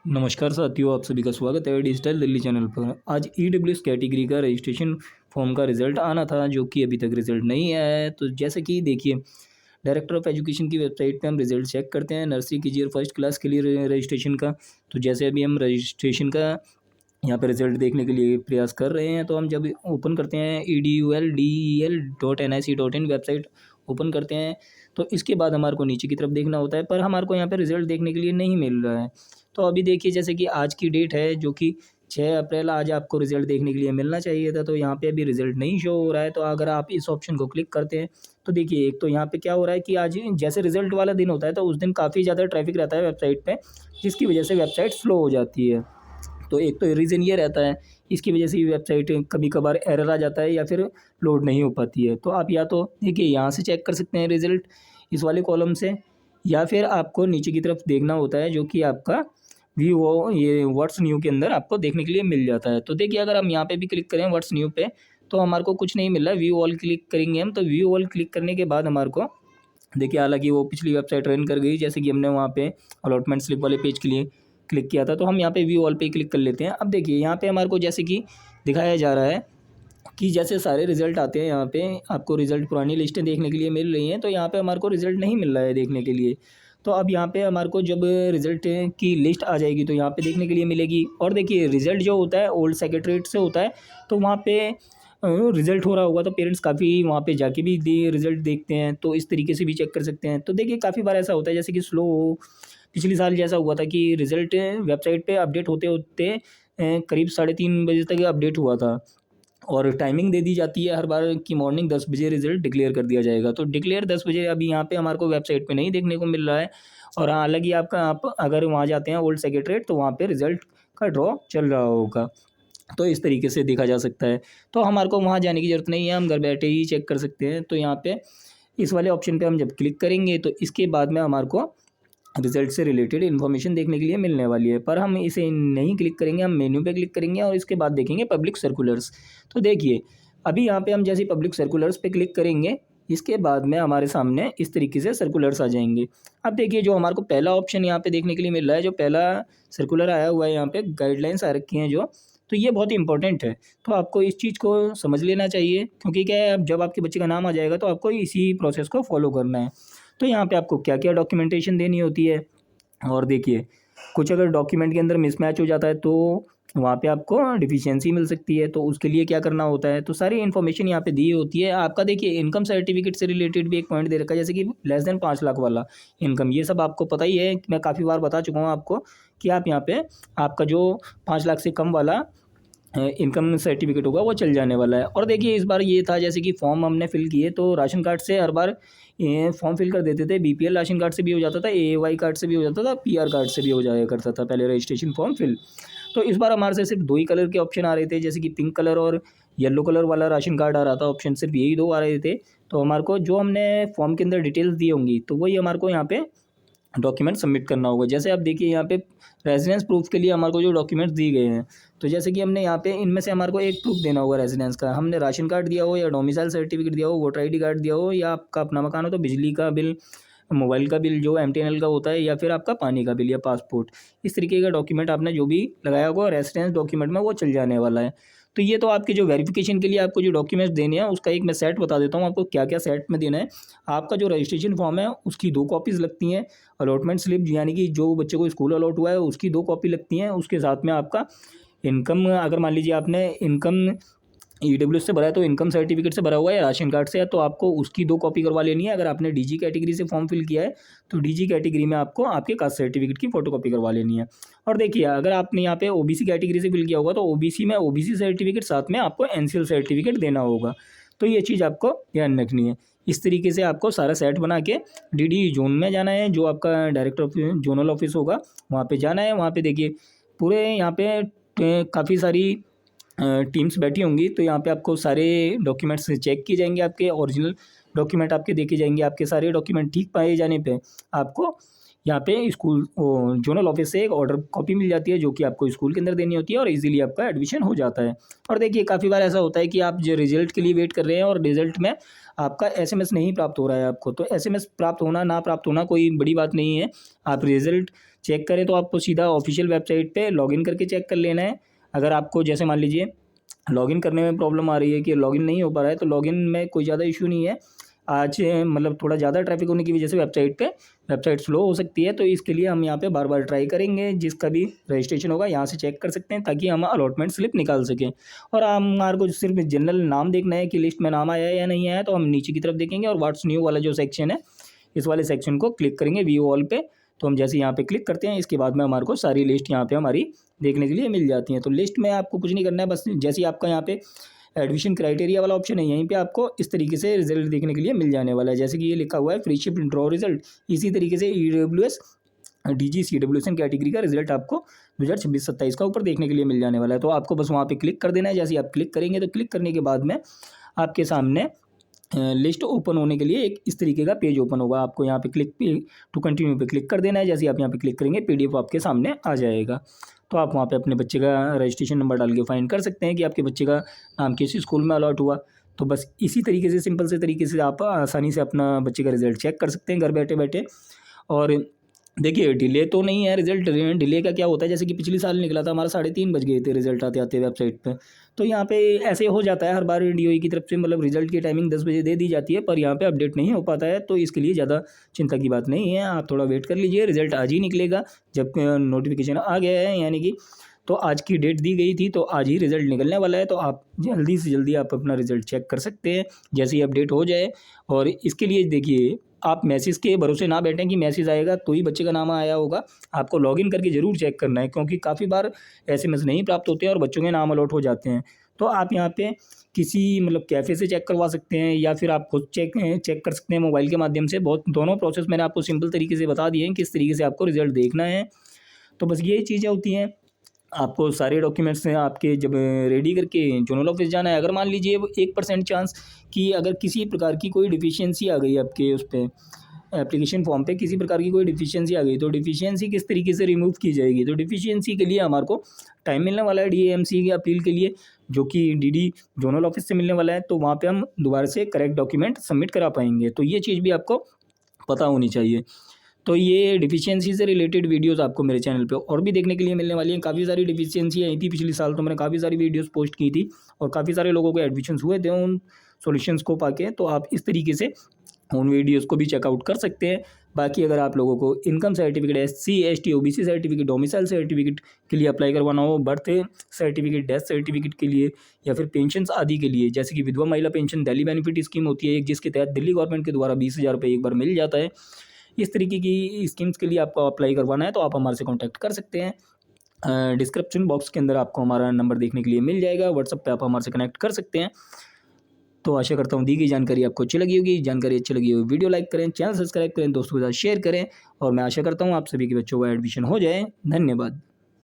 नमस्कार साथियों, आप सभी का स्वागत है डिजिटल दिल्ली चैनल पर। आज ईडब्ल्यूएस कैटेगरी का रजिस्ट्रेशन फॉर्म का रिज़ल्ट आना था, जो कि अभी तक रिज़ल्ट नहीं आया है। तो जैसे कि देखिए, डायरेक्टर ऑफ एजुकेशन की वेबसाइट पे हम रिज़ल्ट चेक करते हैं नर्सरी केजी और फर्स्ट क्लास के लिए रजिस्ट्रेशन का। तो जैसे अभी हम रजिस्ट्रेशन का यहाँ पे रिज़ल्ट देखने के लिए प्रयास कर रहे हैं, तो हम जब ओपन करते हैं edul.del.nic.in वेबसाइट ओपन करते हैं, तो इसके बाद हमारे को नीचे की तरफ देखना होता है, पर हमारे को यहाँ पे रिज़ल्ट देखने के लिए नहीं मिल रहा है। तो अभी देखिए, जैसे कि आज की डेट है जो कि 6 अप्रैल, आज आपको रिज़ल्ट देखने के लिए मिलना चाहिए था, तो यहाँ पे अभी रिज़ल्ट नहीं शो हो रहा है। तो अगर आप इस ऑप्शन को क्लिक करते हैं, तो देखिए एक तो यहाँ पे क्या हो रहा है कि आज जैसे रिज़ल्ट वाला दिन होता है, तो उस दिन काफ़ी ज़्यादा ट्रैफ़िक रहता है वेबसाइट पे, जिसकी वजह से वेबसाइट स्लो हो जाती है। तो एक तो रीज़न ये रहता है, इसकी वजह से ये वेबसाइट कभी-कभार एरर आ जाता है या फिर लोड नहीं हो पाती है। तो आप या तो देखिए यहाँ से चेक कर सकते हैं रिज़ल्ट इस वाले कॉलम से, या फिर आपको नीचे की तरफ देखना होता है, जो कि आपका व्यू ये व्हाट्स न्यू के अंदर आपको देखने के लिए मिल जाता है। तो देखिए, अगर हम यहाँ पे भी क्लिक करें व्हाट्स न्यू पे, तो हमारे को कुछ नहीं मिल रहा है। व्यू ऑल क्लिक करेंगे हम, तो व्यू ऑल क्लिक करने के बाद हमारे को देखिए, हालाँकि वो पिछली वेबसाइट रन कर गई, जैसे कि हमने वहाँ पे अलॉटमेंट स्लिप वाले पेज के लिए क्लिक किया था, तो हम यहाँ पे व्यू ऑल पे क्लिक कर लेते हैं। अब देखिए, यहाँ पे हमारे को जैसे कि दिखाया जा रहा है कि जैसे सारे रिज़ल्ट आते हैं, यहाँ पे आपको रिज़ल्ट पुरानी लिस्टें देखने के लिए मिल रही हैं, तो यहाँ पे हमारे को रिज़ल्ट नहीं मिल रहा है देखने के लिए। तो अब यहाँ पे हमारे को जब रिज़ल्ट की लिस्ट आ जाएगी, तो यहाँ पे देखने के लिए मिलेगी। और देखिए, रिज़ल्ट जो होता है ओल्ड सेक्रेटरीट से होता है, तो वहाँ पे रिज़ल्ट हो रहा होगा, तो पेरेंट्स काफ़ी वहाँ पे जाके भी रिज़ल्ट देखते हैं, तो इस तरीके से भी चेक कर सकते हैं। तो देखिए, काफ़ी बार ऐसा होता है जैसे कि स्लो हो, पिछले साल जैसा हुआ था कि रिज़ल्ट वेबसाइट पे अपडेट होते-होते करीब 3:30 बजे तक अपडेट हुआ था। और टाइमिंग दे दी जाती है हर बार कि मॉर्निंग 10 बजे रिज़ल्ट डिक्लेयर कर दिया जाएगा। तो डिक्लेयर 10 बजे अभी यहाँ पे हमारे को वेबसाइट पे नहीं देखने को मिल रहा है। और हाँ, हालाँकि आप अगर वहाँ जाते हैं ओल्ड सेक्रेटरीएट, तो वहाँ पे रिज़ल्ट का ड्रॉ चल रहा होगा। तो इस तरीके से देखा जा सकता है। तो हमारे को वहाँ जाने की ज़रूरत नहीं है, हम घर बैठे ही चेक कर सकते हैं। तो यहाँ पे इस वाले ऑप्शन पे हम जब क्लिक करेंगे, तो इसके बाद में हमारे को रिज़ल्ट से रिलेटेड इन्फॉर्मेशन देखने के लिए मिलने वाली है। पर हम इसे नहीं क्लिक करेंगे, हम मेन्यू पे क्लिक करेंगे और इसके बाद देखेंगे पब्लिक सर्कुलर्स। तो देखिए, अभी यहाँ पे हम जैसे पब्लिक सर्कुलर्स पे क्लिक करेंगे, इसके बाद में हमारे सामने इस तरीके से सर्कुलर्स आ जाएँगे। अब देखिए, जो हमारे को पहला ऑप्शन यहाँ पे देखने के लिए मिल रहा है, जो पहला सर्कुलर आया हुआ है यहाँ पे, गाइडलाइंस आ रखी हैं जो, तो ये बहुत ही इम्पोर्टेंट है। तो आपको इस चीज़ को समझ लेना चाहिए, क्योंकि क्या है, अब जब आपके बच्चे का नाम आ जाएगा, तो आपको इसी प्रोसेस को फ़ॉलो करना है। तो यहाँ पे आपको क्या-क्या डॉक्यूमेंटेशन देनी होती है, और देखिए, कुछ अगर डॉक्यूमेंट के अंदर मिसमैच हो जाता है, तो वहाँ पे आपको डिफ़िशियंसी मिल सकती है, तो उसके लिए क्या करना होता है, तो सारी इन्फॉर्मेशन यहाँ पे दी होती है। आपका देखिए, इनकम सर्टिफ़िकेट से रिलेटेड भी एक पॉइंट दे रखा है, जैसे कि लेस देन 5 लाख वाला इनकम, ये सब आपको पता ही है, मैं काफ़ी बार बता चुका हूँ आपको कि आप यहाँ पे आपका जो 5 लाख से कम वाला इनकम सर्टिफिकेट होगा, वो चल जाने वाला है। और देखिए, इस बार ये था जैसे कि फॉर्म हमने फिल किए, तो राशन कार्ड से हर बार ये फॉर्म फिल कर देते थे। बीपीएल राशन कार्ड से भी हो जाता था, एएवाई कार्ड से भी हो जाता था, पीआर कार्ड से भी हो जाया करता था पहले रजिस्ट्रेशन फॉर्म फिल। तो इस बार हमारे से सिर्फ 2 ही कलर के ऑप्शन आ रहे थे, जैसे कि पिंक कलर और येलो कलर वाला राशन कार्ड आ रहा था ऑप्शन, सिर्फ यही 2 आ रहे थे। तो हमारे को जो हमने फॉर्म के अंदर डिटेल्स दी होंगी, तो वही हमारे को यहाँ पे डॉक्यूमेंट सबमिट करना होगा। जैसे आप देखिए, यहाँ पे रेज़िडेंस प्रूफ़ के लिए हमारे को जो डॉक्यूमेंट्स दिए गए हैं, तो जैसे कि हमने यहाँ पे इनमें से हमारे को एक प्रूफ़ देना होगा रेज़िडेंस का। हमने राशन कार्ड दिया हो, या डोमिसाइल सर्टिफ़िकेट दिया हो, वोटर आईडी कार्ड दिया हो, या आपका अपना मकान हो तो बिजली का बिल, मोबाइल का बिल जो एमटीएनएल का होता है, या फिर आपका पानी का बिल या पासपोर्ट। इस तरीके का डॉक्यूमेंट आपने जो भी लगाया होगा रेज़िडेंस डॉक्यूमेंट में, वो चल जाने वाला है। तो ये तो आपके जो वेरिफ़िकेशन के लिए आपको जो डॉक्यूमेंट्स देने हैं, उसका एक मैं सेट बता देता हूँ आपको क्या-क्या सेट में देना है। आपका जो रजिस्ट्रेशन फॉर्म है, उसकी 2 कॉपीज़ लगती हैं। अलॉटमेंट स्लिप यानी कि जो बच्चे को स्कूल अलॉट हुआ है, उसकी 2 कॉपी लगती हैं। उसके साथ में आपका इनकम, अगर मान लीजिए आपने इनकम ईडब्ल्यूएस से भरा है, तो इनकम सर्टिफिकेट से भरा हुआ है, या राशन कार्ड से है, तो आपको उसकी 2 कॉपी करवा लेनी है। अगर आपने डीजी कैटेगरी से फॉर्म फिल किया है, तो डीजी कैटेगरी में आपको आपके कास्ट सर्टिफिकेट की फ़ोटोकॉपी करवा लेनी है। और देखिए, अगर आपने यहाँ पे ओबीसी कैटेगरी से फिल किया होगा, तो ओबीसी में ओबीसी सर्टिफिकेट, साथ में आपको एनसीएल सर्टिफिकेट देना होगा। तो ये चीज़ आपको ध्यान रखनी है। इस तरीके से आपको सारा सेट बना के डीडी जोन में जाना है, जो आपका डायरेक्टर ऑफ जोनल ऑफिस होगा, वहाँ पे जाना है। वहाँ पे देखिए, पूरे यहाँ पे काफ़ी सारी टीम्स बैठी होंगी, तो यहाँ पे आपको सारे डॉक्यूमेंट्स चेक किए जाएंगे, आपके ओरिजिनल डॉक्यूमेंट आपके देखे जाएंगे। आपके सारे डॉक्यूमेंट ठीक पाए जाने पे आपको यहाँ पे स्कूल जोनल ऑफिस से एक ऑर्डर कॉपी मिल जाती है जो कि आपको स्कूल के अंदर देनी होती है और इजीली आपका एडमिशन हो जाता है। और देखिए काफ़ी बार ऐसा होता है कि आप जो रिजल्ट के लिए वेट कर रहे हैं और रिजल्ट में आपका एसएमएस नहीं प्राप्त हो रहा है आपको, तो एसएमएस प्राप्त होना ना प्राप्त होना कोई बड़ी बात नहीं है। आप रिजल्ट चेक करें तो आपको सीधा ऑफिशियल वेबसाइट पे लॉगिन करके चेक कर लेना है। अगर आपको जैसे मान लीजिए लॉगिन करने में प्रॉब्लम आ रही है कि लॉगिन नहीं हो पा रहा है, तो लॉगिन में कोई ज़्यादा इशू नहीं है। आज मतलब थोड़ा ज़्यादा ट्रैफिक होने की वजह से वेबसाइट स्लो हो सकती है, तो इसके लिए हम यहाँ पे बार बार ट्राई करेंगे। जिसका भी रजिस्ट्रेशन होगा यहाँ से चेक कर सकते हैं ताकि हम अलॉटमेंट स्लिप निकाल सकें। और हमारे को सिर्फ जनरल नाम देखना है कि लिस्ट में नाम आया है या नहीं आया, तो हम नीचे की तरफ देखेंगे और व्हाट्स न्यू वाला जो सेक्शन है इस वाले सेक्शन को क्लिक करेंगे व्यू ऑल पे। तो हम जैसे यहाँ पे क्लिक करते हैं इसके बाद में हमारे को सारी लिस्ट यहाँ पे हमारी देखने के लिए मिल जाती हैं। तो लिस्ट में आपको कुछ नहीं करना है, बस जैसे ही आपका यहाँ पे एडमिशन क्राइटेरिया वाला ऑप्शन है यहीं पे आपको इस तरीके से रिजल्ट देखने के लिए मिल जाने वाला है। जैसे कि ये लिखा हुआ है फ्री शिप ड्रॉ रिजल्ट, इसी तरीके से EWS DG CWSN कैटेगरी का रिजल्ट आपको 2026-27 का ऊपर देखने के लिए मिल जाने वाला है। तो आपको बस वहाँ पे क्लिक कर देना है। जैसे ही आप क्लिक करेंगे तो क्लिक करने के बाद में आपके सामने लिस्ट ओपन होने के लिए एक इस तरीके का पेज ओपन होगा। आपको यहाँ पे क्लिक टू कंटिन्यू पे क्लिक कर देना है। जैसे आप यहाँ पे क्लिक करेंगे PDF आपके सामने आ जाएगा। तो आप वहाँ पे अपने बच्चे का रजिस्ट्रेशन नंबर डाल के फाइंड कर सकते हैं कि आपके बच्चे का नाम किस स्कूल में अलॉट हुआ। तो बस इसी तरीके से सिंपल से तरीके से आप आसानी से अपना बच्चे का रिजल्ट चेक कर सकते हैं घर बैठे बैठे। और देखिए डिले तो नहीं है रिजल्ट, डिले का क्या होता है, जैसे कि पिछले साल निकला था हमारा 3:30 बज गए थे रिजल्ट आते आते वेबसाइट पे। तो यहाँ पे ऐसे हो जाता है हर बार DOE की तरफ से, मतलब रिजल्ट की टाइमिंग 10 बजे दे दी जाती है पर यहाँ पे अपडेट नहीं हो पाता है। तो इसके लिए ज़्यादा चिंता की बात नहीं है, आप थोड़ा वेट कर लीजिए, रिजल्ट आज ही निकलेगा। जब नोटिफिकेशन आ गया है यानी कि तो आज की डेट दी गई थी तो आज ही रिजल्ट निकलने वाला है। तो आप जल्दी से जल्दी आप अपना रिजल्ट चेक कर सकते हैं जैसे ही अपडेट हो जाए। और इसके लिए देखिए आप मैसेज के भरोसे ना बैठें कि मैसेज आएगा तो ही बच्चे का नाम आया होगा। आपको लॉगिन करके ज़रूर चेक करना है क्योंकि काफ़ी बार SMS नहीं प्राप्त होते हैं और बच्चों के नाम अलॉट हो जाते हैं। तो आप यहाँ पे किसी मतलब कैफ़े से चेक करवा सकते हैं या फिर आप खुद चेक कर सकते हैं मोबाइल के माध्यम से। बहुत दोनों प्रोसेस मैंने आपको सिंपल तरीके से बता दिए हैं किस तरीके से आपको रिजल्ट देखना है। तो बस यही चीज़ें होती हैं। आपको सारे डॉक्यूमेंट्स हैं आपके जब रेडी करके जोनल ऑफिस जाना है। अगर मान लीजिए 1% चांस कि अगर किसी प्रकार की कोई डिफिशियंसी आ गई आपके उस पर एप्लीकेशन फॉर्म पे किसी प्रकार की कोई डिफिशियंसी आ गई तो डिफिशियंसी किस तरीके से रिमूव की जाएगी। तो डिफिशियंसी के लिए हमारे को टाइम मिलने वाला है DAMC की अपील के लिए जो कि DD जोनल ऑफिस से मिलने वाला है। तो वहाँ पे हम दोबारा से करेक्ट डॉक्यूमेंट सबमिट करा पाएंगे। तो ये चीज़ भी आपको पता होनी चाहिए। तो ये डिफिशियंसी से रिलेटेड वीडियोस आपको मेरे चैनल पे और भी देखने के लिए मिलने वाली हैं। काफ़ी सारी डिफिशियंसी आई थी पिछले साल, तो मैंने काफ़ी सारी वीडियोस पोस्ट की थी और काफ़ी सारे लोगों को एडमिशन्स हुए थे उन सॉल्यूशंस को पाके। तो आप इस तरीके से उन वीडियोस को भी चेकआउट कर सकते हैं। बाकी अगर आप लोगों को income certificate, SC ST OBC certificate, domicile certificate के लिए अप्लाई करवाना हो, बर्थ सर्टिफिकेट, डेथ सर्टिफिकेट के लिए या फिर पेंशन्स आदि के लिए, जैसे कि विधवा महिला पेंशन दिल्ली बेनिफिट स्कीम होती है एक जिसके तहत दिल्ली गवर्नमेंट के द्वारा 20,000 रुपये एक बार मिल जाता है। इस तरीके की स्कीम्स के लिए आपको अप्लाई करवाना है तो आप हमारे से कॉन्टैक्ट कर सकते हैं। डिस्क्रिप्शन बॉक्स के अंदर आपको हमारा नंबर देखने के लिए मिल जाएगा। व्हाट्सएप पे आप हमारे से कनेक्ट कर सकते हैं। तो आशा करता हूँ दी गई जानकारी आपको अच्छी लगी होगी। जानकारी अच्छी लगी हो वीडियो लाइक करें, चैनल सब्सक्राइब करें, दोस्तों के साथ शेयर करें और मैं आशा करता हूँ आप सभी के बच्चों का एडमिशन हो जाए। धन्यवाद।